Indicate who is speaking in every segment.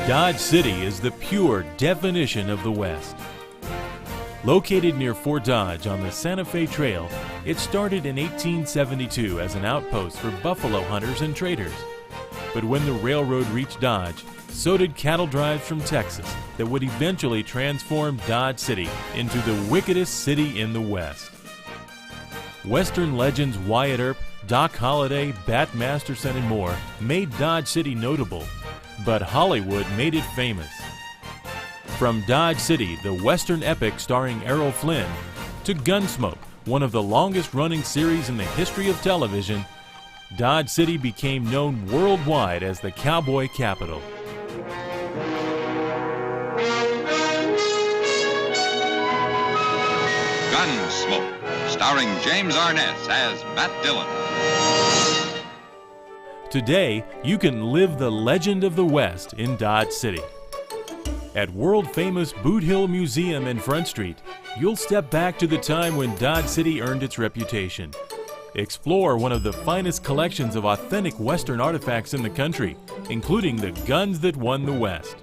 Speaker 1: Dodge City is the pure definition of the West. Located near Fort Dodge on the Santa Fe Trail, it started in 1872 as an outpost for buffalo hunters and traders. But when the railroad reached Dodge, so did cattle drives from Texas that would eventually transform Dodge City into the wickedest city in the West. Western legends Wyatt Earp, Doc Holliday, Bat Masterson, and more made Dodge City notable, but Hollywood made it famous. From Dodge City, the Western epic starring Errol Flynn, to Gunsmoke, one of the longest-running series in the history of television, Dodge City became known worldwide as the cowboy capital.
Speaker 2: Gunsmoke, starring James Arness as Matt Dillon.
Speaker 1: Today, you can live the legend of the West in Dodge City. At world-famous Boot Hill Museum in Front Street, you'll step back to the time when Dodge City earned its reputation. Explore one of the finest collections of authentic Western artifacts in the country, including the guns that won the West.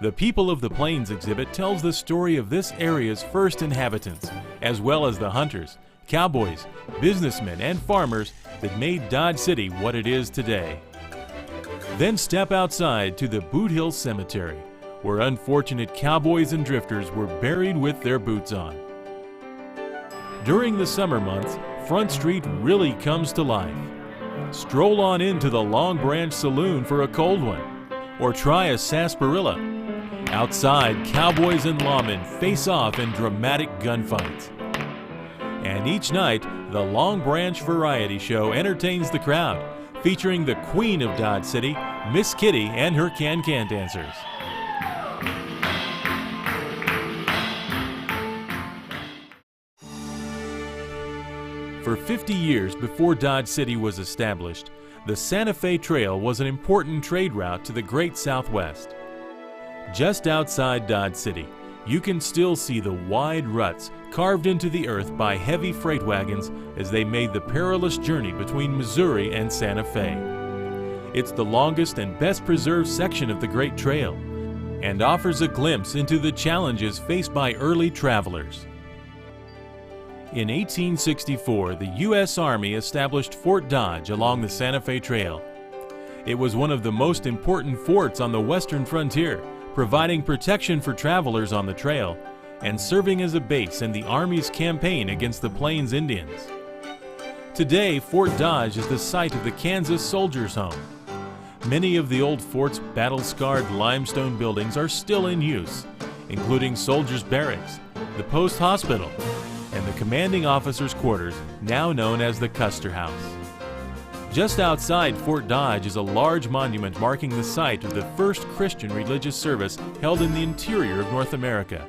Speaker 1: The People of the Plains exhibit tells the story of this area's first inhabitants, as well as the hunters, cowboys, businessmen, and farmers that made Dodge City what it is today. Then step outside to the Boot Hill Cemetery, where unfortunate cowboys and drifters were buried with their boots on. During the summer months, Front Street really comes to life. Stroll on into the Long Branch Saloon for a cold one, or try a sarsaparilla. Outside, cowboys and lawmen face off in dramatic gunfights. And each night, the Long Branch Variety Show entertains the crowd, featuring the Queen of Dodge City, Miss Kitty, and her can-can dancers. For 50 years before Dodge City was established, the Santa Fe Trail was an important trade route to the Great Southwest. Just outside Dodge City, you can still see the wide ruts carved into the earth by heavy freight wagons as they made the perilous journey between Missouri and Santa Fe. It's the longest and best preserved section of the Great Trail and offers a glimpse into the challenges faced by early travelers. In 1864, the U.S. Army established Fort Dodge along the Santa Fe Trail. It was one of the most important forts on the western frontier, providing protection for travelers on the trail and serving as a base in the Army's campaign against the Plains Indians. Today, Fort Dodge is the site of the Kansas Soldiers' Home. Many of the old fort's battle-scarred limestone buildings are still in use, including Soldiers' Barracks, the Post Hospital, and the commanding officer's quarters, now known as the Custer House. Just outside Fort Dodge is a large monument marking the site of the first Christian religious service held in the interior of North America.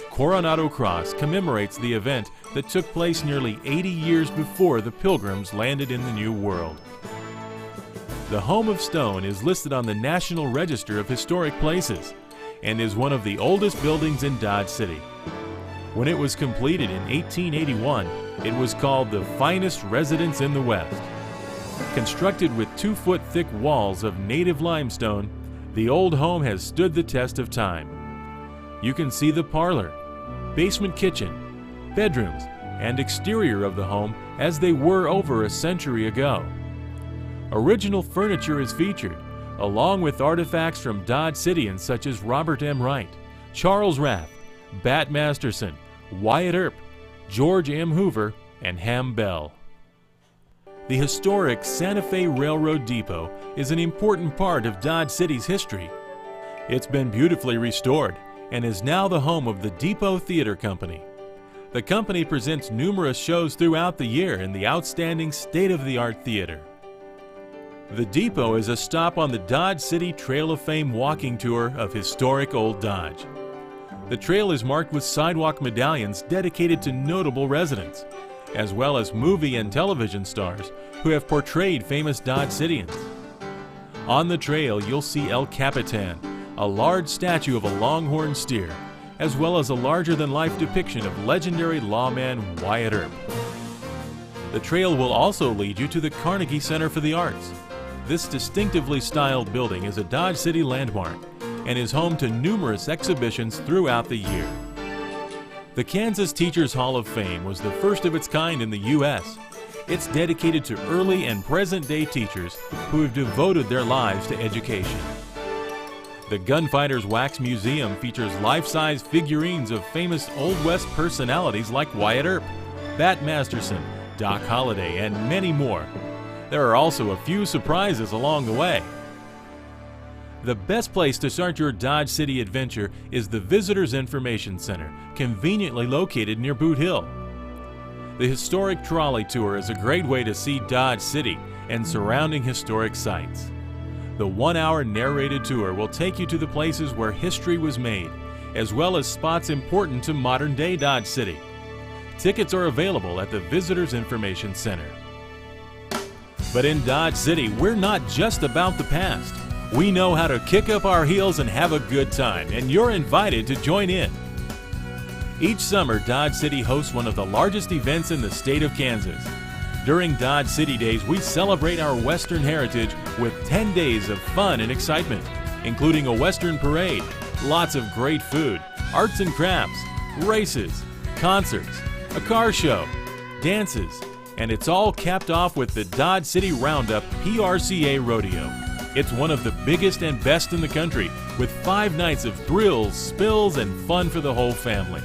Speaker 1: Coronado Cross commemorates the event that took place nearly 80 years before the Pilgrims landed in the New World. The Home of Stone is listed on the National Register of Historic Places and is one of the oldest buildings in Dodge City. When it was completed in 1881, it was called the finest residence in the West. Constructed with 2-foot thick walls of native limestone, the old home has stood the test of time. You can see the parlor, basement kitchen, bedrooms, and exterior of the home as they were over a century ago. Original furniture is featured, along with artifacts from Dodge Cityans such as Robert M. Wright, Charles Rath, Bat Masterson, Wyatt Earp, George M. Hoover, and Ham Bell. The historic Santa Fe Railroad Depot is an important part of Dodge City's history. It's been beautifully restored and is now the home of the Depot Theater Company. The company presents numerous shows throughout the year in the outstanding state-of-the-art theater. The Depot is a stop on the Dodge City Trail of Fame walking tour of historic Old Dodge. The trail is marked with sidewalk medallions dedicated to notable residents, as well as movie and television stars who have portrayed famous Dodge Cityans. On the trail, you'll see El Capitan, a large statue of a longhorn steer, as well as a larger-than-life depiction of legendary lawman Wyatt Earp. The trail will also lead you to the Carnegie Center for the Arts. this distinctively styled building is a Dodge City landmark and is home to numerous exhibitions throughout the year. The Kansas Teachers Hall of Fame was the first of its kind in the U.S. It's dedicated to early and present-day teachers who have devoted their lives to education. The Gunfighters Wax Museum features life-size figurines of famous Old West personalities like Wyatt Earp, Bat Masterson, Doc Holliday, and many more. There are also a few surprises along the way. The best place to start your Dodge City adventure is the Visitors Information Center, conveniently located near Boot Hill. The historic trolley tour is a great way to see Dodge City and surrounding historic sites. The 1-hour narrated tour will take you to the places where history was made, as well as spots important to modern-day Dodge City. Tickets are available at the Visitors Information Center. But in Dodge City, we're not just about the past. We know how to kick up our heels and have a good time, and you're invited to join in. Each summer, Dodge City hosts one of the largest events in the state of Kansas. During Dodge City Days, we celebrate our Western heritage with 10 days of fun and excitement, including a Western parade, lots of great food, arts and crafts, races, concerts, a car show, dances, and it's all capped off with the Dodge City Roundup PRCA Rodeo. It's one of the biggest and best in the country, with 5 nights of thrills, spills, and fun for the whole family.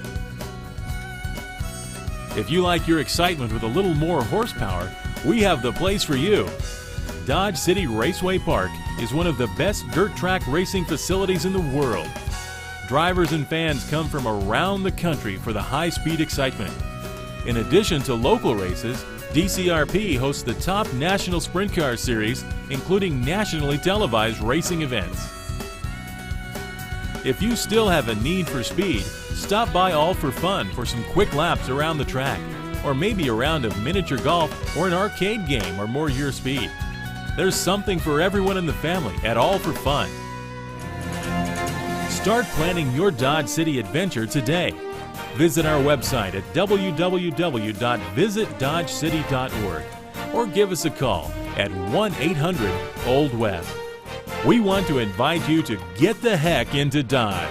Speaker 1: If you like your excitement with a little more horsepower, we have the place for you. Dodge City Raceway Park is one of the best dirt track racing facilities in the world. Drivers and fans come from around the country for the high-speed excitement. In addition to local races, DCRP hosts the top National Sprint Car Series, including nationally televised racing events. If you still have a need for speed, stop by All for Fun for some quick laps around the track, or maybe a round of miniature golf or an arcade game or more your speed. There's something for everyone in the family at All for Fun. Start planning your Dodge City adventure today. Visit our website at www.visitdodgecity.org or give us a call at 1-800-OLD-WEST. We want to invite you to get the heck into Dodge.